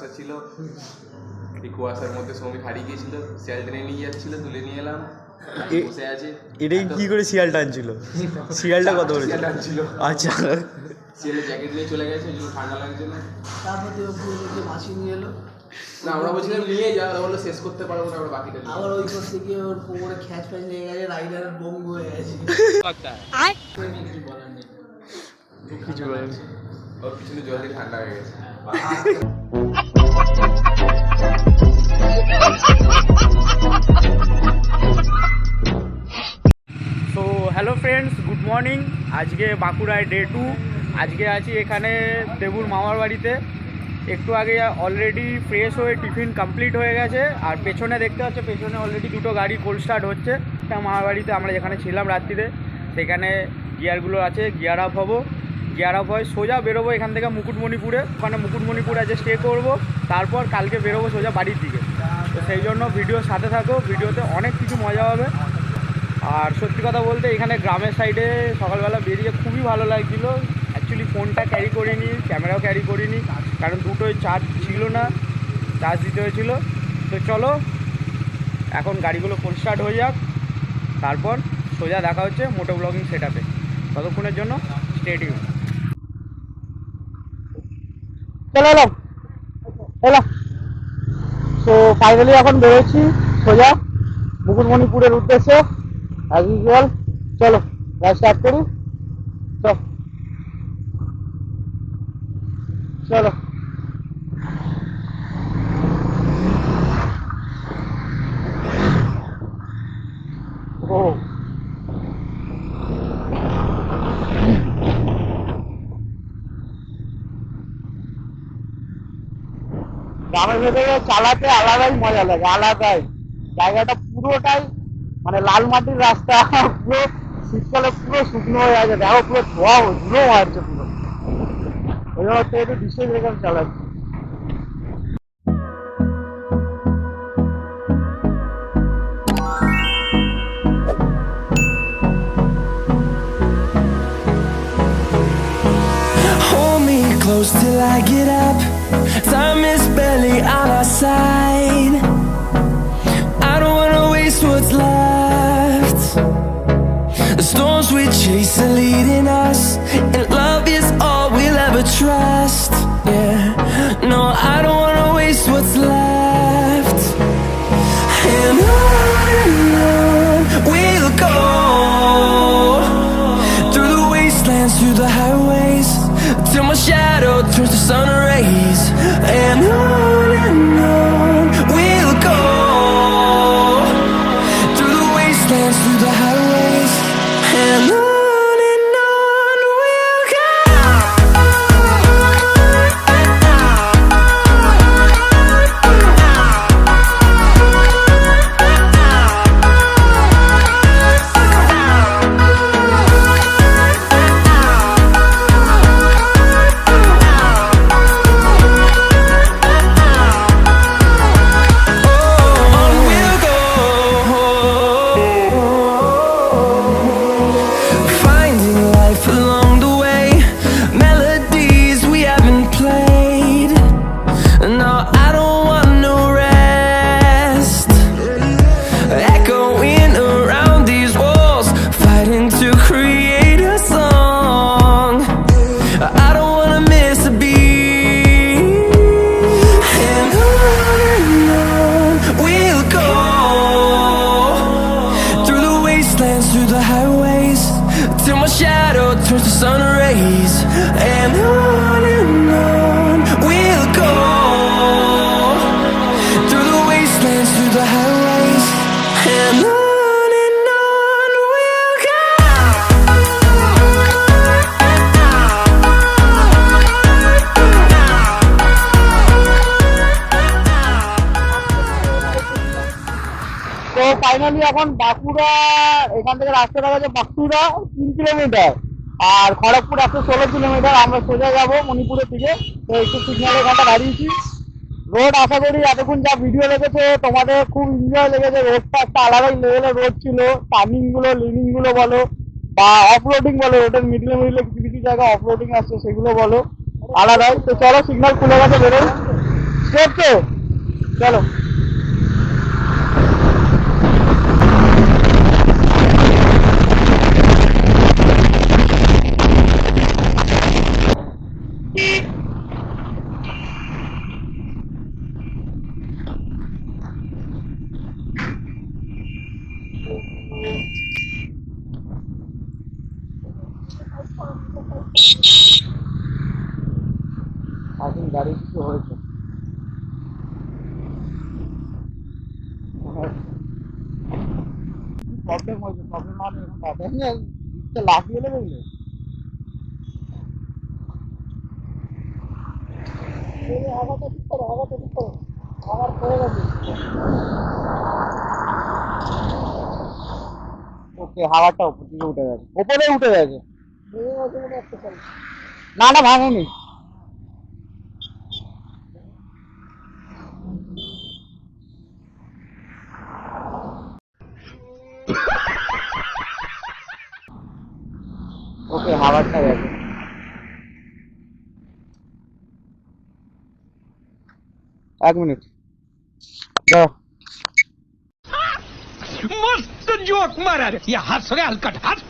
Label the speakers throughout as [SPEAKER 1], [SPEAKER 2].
[SPEAKER 1] কুয়াশা ছিল, এই কুয়াশার মধ্যে শ্রমিক হারিয়ে গিয়েছিল, শিয়াল টেনে নিয়ে যাচ্ছিল, তুলে নিয়ে এলাম, বসে আছে।
[SPEAKER 2] এটাই কি করে শিয়াল টানছিল? শিয়ালটা কত বড়
[SPEAKER 1] শিয়াল টানছিল?
[SPEAKER 2] আচ্ছা,
[SPEAKER 1] শিয়ালের জ্যাকেট নিয়ে চলে গেছে, ওই জন্য ঠান্ডা লাগছে না।
[SPEAKER 3] তারপর তো মাছি নিয়ে এলো।
[SPEAKER 1] না আমরা বলছিলাম নিয়ে যা, বললো শেষ করতে পারবো না, আমরা বাকিটা
[SPEAKER 3] আবার ওই কোর্স থেকে ওর কোমরে খ্যাচ ফ্যাচ লেগে গেছে, রাইডারের বঙ্গ হয়ে গেছে। কিছু বলার নেই,
[SPEAKER 2] কিছু বলেন।
[SPEAKER 1] ওর পিছনে জল দিয়ে ঠান্ডা হয়ে গেছে।
[SPEAKER 2] So hello friends, good morning. আজকে বাঁকুড়ায় ডে 2। আজকে আছি এখানে দেবুর মামার বাড়িতে। একটু আগে অলরেডি ফ্রেশ হয়ে টিফিন কমপ্লিট হয়ে গেছে। আর পেছনে দেখতে হচ্ছে, পেছনে অলরেডি দুটো গাড়ি কোল্ড স্টার্ট হচ্ছে। মামার বাড়িতে আমরা যেখানে ছিলাম রাত্রিতে, সেখানে গিয়ারগুলো আছে, গিয়ার আপ হবো। গিয়ার আপ হয় সোজা বেরোবো এখান থেকে মুকুটমণিপুরে। ওখানে মুকুটমণিপুরে আজকে স্টে করবো, তারপর কালকে বেরোবো সোজা বাড়ির দিকে। তো সেই জন্য ভিডিওর সাথে থাকো, ভিডিওতে অনেক কিছু মজা হবে। আর সত্যি কথা বলতে এখানে গ্রামের সাইডে সকালবেলা বেরিয়ে খুবই ভালো লাগছিলো। অ্যাকচুয়ালি ফোনটা ক্যারি করিনি, ক্যামেরাও ক্যারি করিনি, কারণ দুটোই চার্জ ছিল না, চার্জ দিতে হয়েছিল। তো চলো এখন গাড়িগুলো ফুল স্টার্ট হয়ে যাক, তারপর সোজা দেখা হচ্ছে মোটো ব্লগিং সেট আপে। ততক্ষণের জন্য স্টে টিউন। চলো এলাম এলাম। তো ফাইনালি এখন বেরোচ্ছি সোজা মুকুটমণিপুরের উদ্দেশ্যে। অ্যাজ ইউজুয়াল চলো গাড়ি স্টার্ট করি। চলো ও গ্রামের ভেতরে চালাতে আলাদাই মজা লাগে, আলাদাই। জায়গাটা পুরোটাই মানে লাল মাটির রাস্তা, পুরো শীতকালে পুরো শুকনো হয়ে আছে, দেখো পুরো ধোয়া ধুলো মারছে পুরো। ওই জন্য তো একটু বিশেষ রেখে চালাচ্ছি।
[SPEAKER 4] Hold me close till I get up. Time is barely on our side. I don't wanna waste what's left. The storms we chase are leading us, and love is all we'll ever trust. Yeah, no, I don't wanna waste what's left. And on we'll go, through the wastelands, through the highways, till my shadow turns to sun rays. And on we'll go, through the wastelands, through the highways. And on we'll go. Finding life along the way, melodies we haven't played. No, I don't want no rest. Echoing around these walls, fighting to create a song. I don't wanna miss a beat. And on we'll go, through the wastelands, through the highways, till my shadow turns to sun rays. And on we'll go, through the wastelands, through the highways. And on we'll go.
[SPEAKER 2] তো finally এখন বাঁকুড়া, এখান থেকে রাস্তাটা গেছে Bankura 3 kilometre, আর Kharagpur 116 kilometre. আমরা সোজা যাবো মণিপুরের দিকে। তো একটু সিগন্যালের ঘন্টা দাঁড়িয়েছি। রোড আশা করি এতক্ষণ যা ভিডিও লেগেছে তোমাদের খুব এনজয় লেগেছে। রোডটা একটা আলাদাই লেভেলের রোড ছিল। টার্নিং গুলো, লিনিং গুলো বলো, বা অফরোডিং বলো, রোডের মিডলে মিডলে কিছু কিছু জায়গা অফরোডিং আসছে, সেগুলো বলো, আলাদাই। তো চলো সিগন্যাল খুলে গেছে, বেরোই। সেফ তো, চলো। এখন গাড়ি কিছু হয়েছে, প্রবলেম হয়েছে, প্রবলেম মানে এখন বাতাস লাফিয়ে এলে বুঝলে। হাওয়াটা ঠিক করো, হাওয়াটা ঠিক করো, হাওয়ার পড়ে গেছে। ওকে, হাওয়াটা উপর দিকে উঠে গেছে, ওপরে উঠে গেছে। না না, ভাঙেনি। ওকে, হাওয়াটা গেছে। এক মিনিট দাও।
[SPEAKER 5] मस्त जोक मारा रे या हंस रे हलकट हंस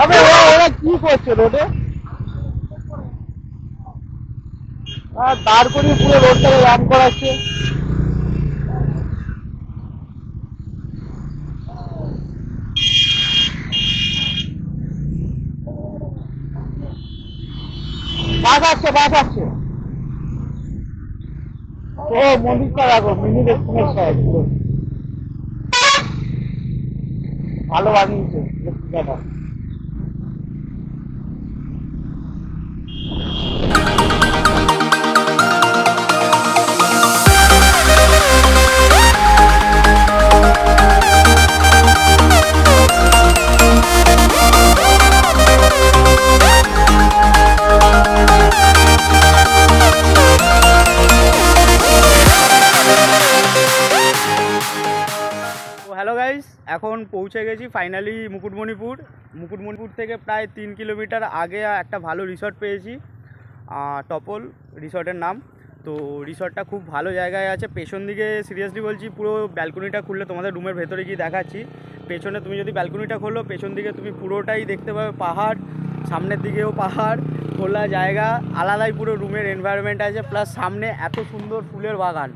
[SPEAKER 2] আবে ওরা কি করছে রোডে? দাঁড় করিয়ে পুরো রোডটাকে জ্যাম করাচ্ছে। বাস আসছে, বাস আসছে। ও মন্দিরটা রাখো, মিনি রেস্টুরেন্ট সাইড ভালো বানিয়েছে রেস্টুরেন্টটা। হ্যালো গাইস, এখন পৌঁছে গেছি ফাইনালি মুকুটমণিপুর থেকে প্রায় 3 কিলোমিটার আগে একটা ভালো রিসর্ট পেয়েছি, টপল রিসর্টের নাম। তো রিসর্টটা খুব ভালো জায়গায় আছে। পেছন দিকে সিরিয়াসলি বলছি, পুরো ব্যালকনিটা খুললে তোমাদের রুমের ভেতরে গিয়ে দেখাচ্ছি। পেছনে তুমি যদি ব্যালকনিটা খোলো, পেছন দিকে তুমি পুরোটাই দেখতে পাবে পাহাড়, সামনের দিকেও পাহাড়, খোলা জায়গা, আলাদাই পুরো রুমের এনভায়রনমেন্ট আছে। প্লাস সামনে এত সুন্দর ফুলের বাগান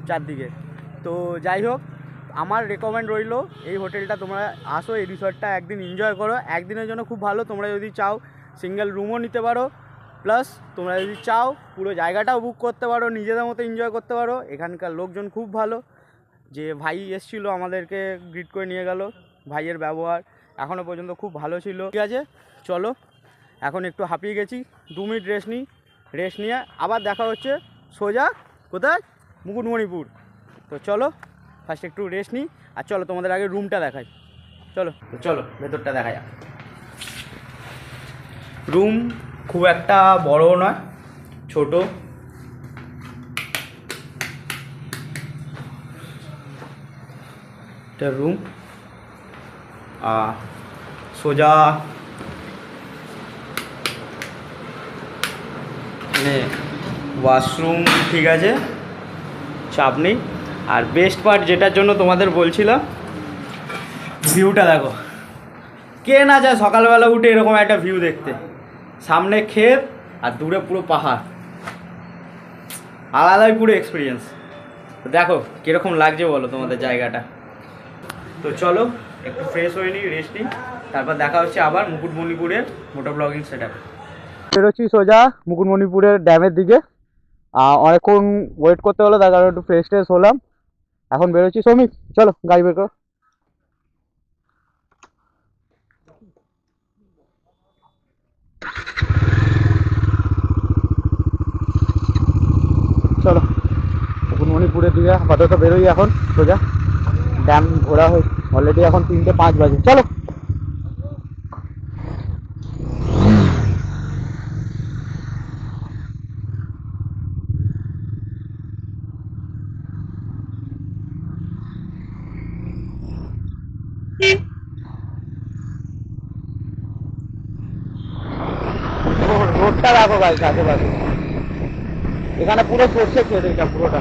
[SPEAKER 2] চারদিকে। তো যাই হোক, আমার রেকমেন্ড রইল এই হোটেলটা তোমরা আসো, এই রিসর্টটা একদিন এনজয় করো। একদিনের জন্য খুব ভালো। তোমরা যদি চাও সিঙ্গেল রুমও নিতে পারো, প্লাস তোমরা যদি চাও পুরো জায়গাটাও বুক করতে পারো, নিজেদের মতো এনজয় করতে পারো। এখানকার লোকজন খুব ভালো। যে ভাই এসেছিল আমাদেরকে গ্রিট করে নিয়ে গেল, ভাইয়ের ব্যবহার এখনও পর্যন্ত খুব ভালো ছিল। ঠিক আছে, চলো এখন একটু হাঁপিয়ে গেছি, 2 মিনিট রেস্ট নিই। রেস্ট নিয়ে আবার দেখা হচ্ছে সোজা কোথায়, মুকুটমণিপুর। তো চলো ফার্স্ট একটু রেস্ট নিই, আর চলো তোমাদের আগে রুমটা দেখাই। চলো চলো ভেতরটা দেখা যাক। রুম খুব একটা বড়ও নয়, ছোট। এটা রুম, সোজা ওয়াশরুম, ঠিক আছে, চাপ নেই। আর বেস্ট পার্ট যেটার জন্য তোমাদের বলছিলাম, ভিউটা দেখো। কে না যায় সকালবেলা উঠে এরকম একটা ভিউ দেখতে? সামনে ক্ষেত আর দূরে পুরো পাহাড়, আলাদাই পুরো এক্সপিরিয়েন্স। দেখো কীরকম লাগছে বলো তোমাদের জায়গাটা। তো চলো একটু ফ্রেশ হয়ে নিই, রেস্ট নিই, তারপর দেখা হচ্ছে আবার মুকুটমণিপুরের মোটো ব্লগিং সেট আপে। বেরোচ্ছি সোজা মুকুটমণিপুরের ড্যামের দিকে। অনেকক্ষণ ওয়েট করতে হলো, তার কারণে একটু ফ্রেশ ট্রেশ হলাম। এখন বেরোচ্ছি। শ্রমিক চলো গাড়ি বের করো। চলো মুকুটমণিপুরের দিকে আপাতত বেরোই এখন সোজা। ড্যাম ঘোরা হয়েছে অলরেডি, এখন 3:05 বাজে। চলো রোডটা দেখো ভাই, আশেপাশে এখানে পুরো সর্ষে ক্ষেত, এটা পুরোটা।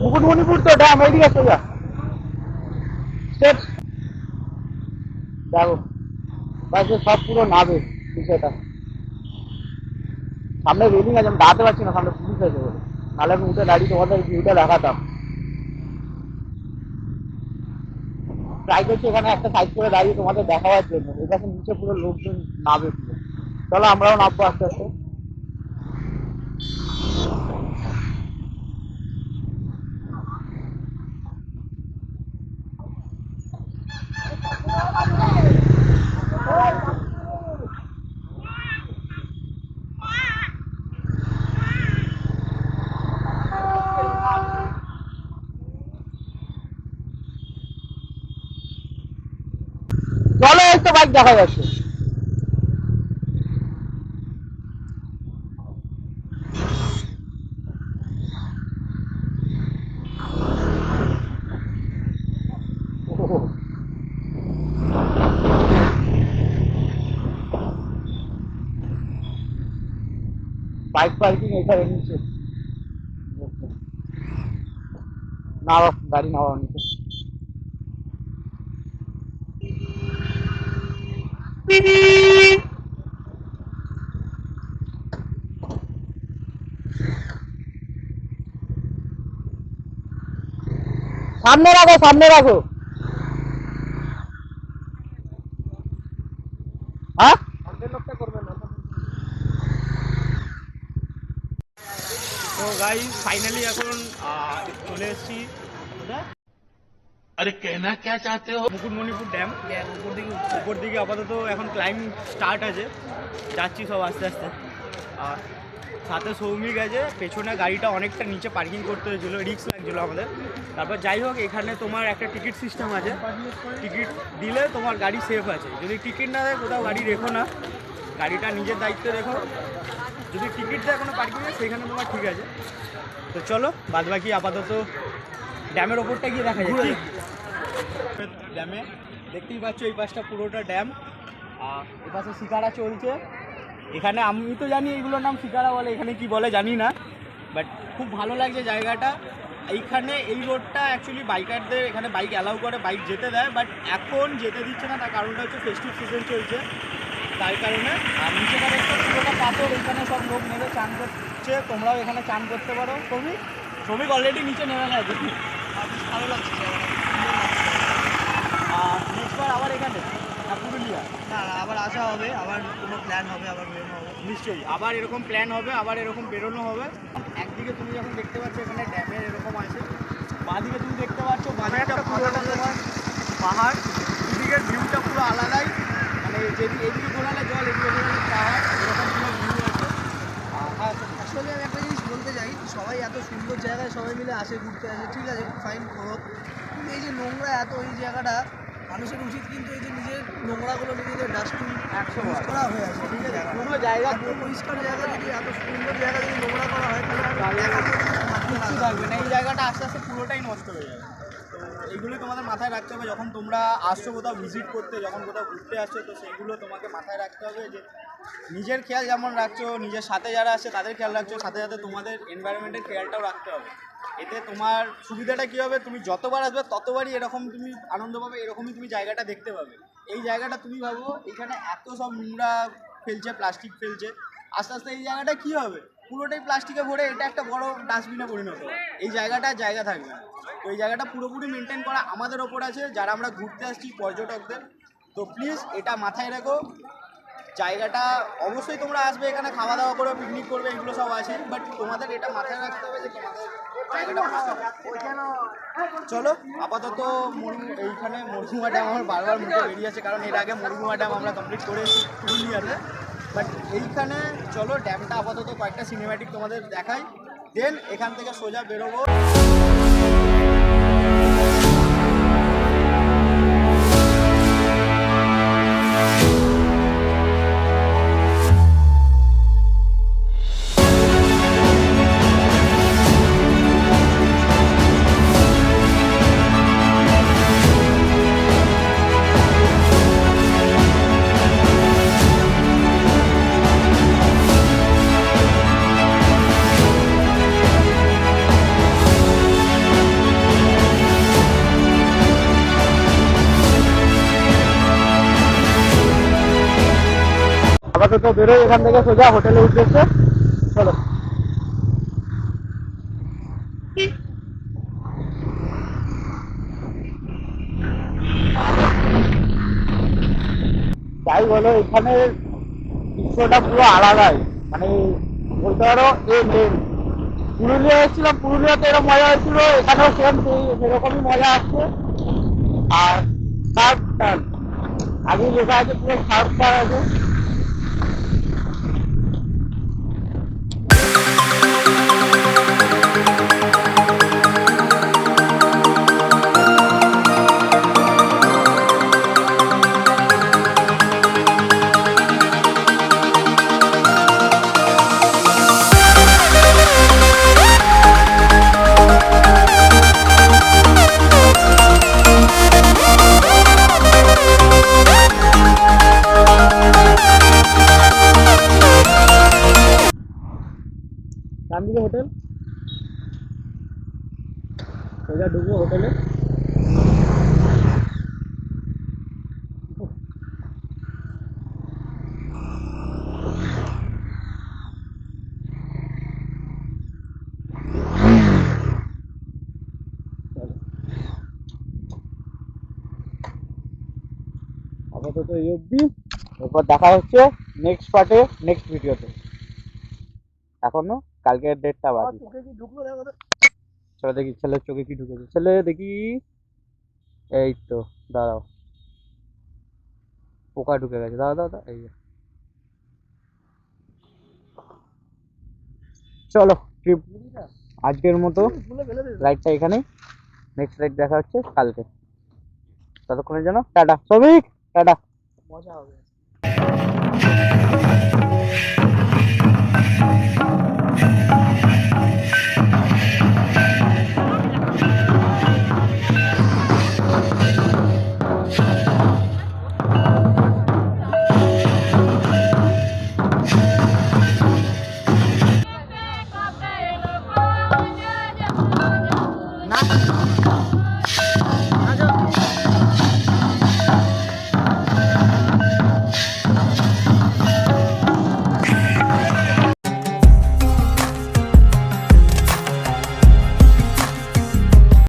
[SPEAKER 2] মুকুটমণিপুর তো ড্যাম, এইদিকে সোজা স্টেপস দেখো, বাসে সব পুরো নাবে বিষয়টা। সামনে রেলিং আছে, আমি দাঁড়াতে পারছি না, সামনে পুলিশ আছে বলে, নাহলে আমি উঠে দাঁড়িয়ে তোমাদের ভিউটা দেখাতাম। ট্রাই করছি এখানে একটা সাইড করে দাঁড়িয়ে তোমাদের দেখাবার জন্য। এই পাশে নিচে পুরো লোকজন নাবে পুরো। চলো আমরাও নামবো আস্তে আস্তে। একটা বাইক দেখা যাচ্ছে। বাইক পার্কিং এখানে নিচে না, গাড়ি নেওয়া নিচে। সামনে রাখো, সামনে রাখো। হ্যাঁ, তো গাইস ফাইনালি এখন চলে এসেছি
[SPEAKER 5] अरे कहना क्या चाहते हो?
[SPEAKER 2] মুকুটমণিপুর ড্যাম। উপর দিকে আপাতত এখন ক্লাইম স্টার্ট আছে, যাচ্ছি সব আস্তে আস্তে। আর সাথে সৌমিক আছে, পেছনে গাড়িটা অনেকটা নিচে পার্কিং করতে হয়েছিলো, রিস্ক লাগছিলো আমাদের। তারপর যাই হোক, এখানে তোমার একটা টিকিট সিস্টেম আছে, টিকিট দিলে তোমার গাড়ি সেফ আছে। যদি টিকিট না দেয় কোথাও গাড়ি রেখো না, গাড়িটা নিজের দায়িত্বে রেখো। যদি টিকিট দেয় কোনো পার্কিংয়ে সেখানে তোমার ঠিক আছে। তো চলো বাদবাকি আপাতত ড্যামের ওপরটা গিয়ে দেখা যায়। ড্যামে দেখতেই পাচ্ছ এই পাশটা পুরোটা ড্যাম, আর এই পাশে শিকারা চলছে। এখানে আমি তো জানি এইগুলোর নাম শিকারা বলে, এখানে কি বলে জানি না, বাট খুব ভালো লাগছে জায়গাটা। এইখানে এই রোডটা অ্যাকচুয়ালি বাইকারদের এখানে বাইক অ্যালাউ করে, বাইক যেতে দেয়, বাট এখন যেতে দিচ্ছে না। তার কারণটা হচ্ছে ফেস্টিভ সিজন চলছে, তাই কারণে। আর নিচেটা দেখতে পুরোটা পাথর, এখানে সব লোক নেমে চান করছে, তোমরাও এখানে চান করতে পারো। শ্রমিক অলরেডি নিচে নেমে গেছে, ভালো লাগছে। আর নেক্সটবার আবার এখানে পুরুলিয়া
[SPEAKER 3] না আবার আসা হবে, আবার কোনো প্ল্যান হবে, আবার বেরোনো হবে
[SPEAKER 2] নিশ্চয়ই। আবার এরকম প্ল্যান হবে, আবার এরকম বেরোনো হবে। একদিকে তুমি যখন দেখতে পাচ্ছ এখানে ড্যামের এরকম আছে, বাঁদিকে তুমি দেখতে পাচ্ছ বাঁদিকটা পুরোটা তোমার পাহাড়। দুদিকের ভিউটা পুরো আলাদাই, মানে যেদিকে এদিকে ঘোরালে জল, এদিকে ঘোরালে পাহাড়, এরকম পুরো ভিউ আছে। আর
[SPEAKER 3] আসলে আমি একটা জিনিস বলতে চাই, সবাই এত সুন্দর জায়গায় সবাই মিলে আসে, ঘুরতে আসে, ঠিক আছে ফাইন হোক, কিন্তু এই যে নোংরা এত এই জায়গাটা, মানুষের উচিত কিন্তু এই যে নিজের নোংরাগুলো নিজেদের ডাস্টবিন ইউজ করা হয়ে আছে, ঠিক আছে।
[SPEAKER 2] কোনো জায়গা
[SPEAKER 3] এত পরিষ্কার জায়গা যদি, এত সুন্দর জায়গা যদি নোংরা করা হয় তাহলে
[SPEAKER 2] কিচ্ছু থাকবে না, এই জায়গাটা আস্তে আস্তে পুরোটাই নষ্ট হয়ে যাবে। তো এইগুলো তোমাদের মাথায় রাখতে হবে যখন তোমরা আসছো কোথাও ভিজিট করতে, যখন কোথাও ঘুরতে আসছো, তো সেইগুলো তোমাকে মাথায় রাখতে হবে যে নিজের খেয়াল যেমন রাখছো, নিজের সাথে যারা আসছে তাদের খেয়াল রাখছো, সাথে সাথে তোমাদের এনভায়রনমেন্টের খেয়ালটাও রাখতে হবে। এতে তোমার সুবিধাটা কী হবে, তুমি যতবার আসবে ততবারই এরকম তুমি আনন্দ পাবে, এরকমই তুমি জায়গাটা দেখতে পাবে। এই জায়গাটা তুমি ভাবো, এখানে এত সব নোংরা ফেলছে, প্লাস্টিক ফেলছে, আস্তে আস্তে এই জায়গাটা কী হবে, পুরোটাই প্লাস্টিকে ভরে এটা একটা বড় ডাস্টবিনে পরিণত হবে। এই জায়গাটা জায়গা থাকবে না। তো এই জায়গাটা পুরোপুরি মেনটেন করা আমাদের ওপর আছে, যারা আমরা ঘুরতে আসছি পর্যটকদের। তো প্লিজ এটা মাথায় রেখো। জায়গাটা অবশ্যই তোমরা আসবে, এখানে খাওয়া দাওয়া করবে, পিকনিক করবে, এগুলো সব আছে, বাট তোমাদের এটা মাথায় রাখতে হবে যে তোমাদের জায়গাটা। চলো আপাতত এইখানে মরহুমা ড্যাম আমার বারবার মুখে বেরিয়ে আছে, কারণ এর আগে মরহুমা ড্যাম আমরা কমপ্লিট করেছি পুরুলিয়াতে, বাট এইখানে চলো ড্যামটা আপাতত কয়েকটা সিনেম্যাটিক তোমাদের দেখাই, দেন এখান থেকে সোজা বেরোবো। আপাতত বেরোই এখান থেকে সোজা হোটেলের উদ্দেশ্যে। চলো তাই বলো, এখানে দৃশ্যটা পুরো আলাদাই, মানে বলতে পারো পুরুলিয়া এসেছিলাম, পুরুলিয়াতে এরকম মজা হয়েছিল, এখানেও সেম সেরকমই মজা আসছে। আর সার্ফ টার্ন আগে লেখা আছে, পুরো সার্ফ টার্ন আছে। ডান দিকে হোটেল, সোজা ঢুকবো হোটেলে। আপাতত এই অবধি, এরপর দেখা হচ্ছে নেক্সট পার্টে, নেক্সট ভিডিওতে। এখনো কালকের ডেটটা বাকি।
[SPEAKER 3] চোখে কি ঢুকলো দেখো তো।
[SPEAKER 2] চলো দেখি ছেলের চোখে কি ঢুকেছে। ছেলে দেখি, এই তো দাঁড়াও, পোকা ঢুকে গেছে। দাঁড়া দাঁড়া, এই যে। চলো ট্রিপ আজকের মতো
[SPEAKER 3] খুলে ফেলে দে।
[SPEAKER 2] রাইডটা এখানেই, নেক্সট রাইড দেখা হচ্ছে কালকে। ততক্ষণের জন্য টাটা শ্রমিক, টাটা।
[SPEAKER 3] মজা হবে।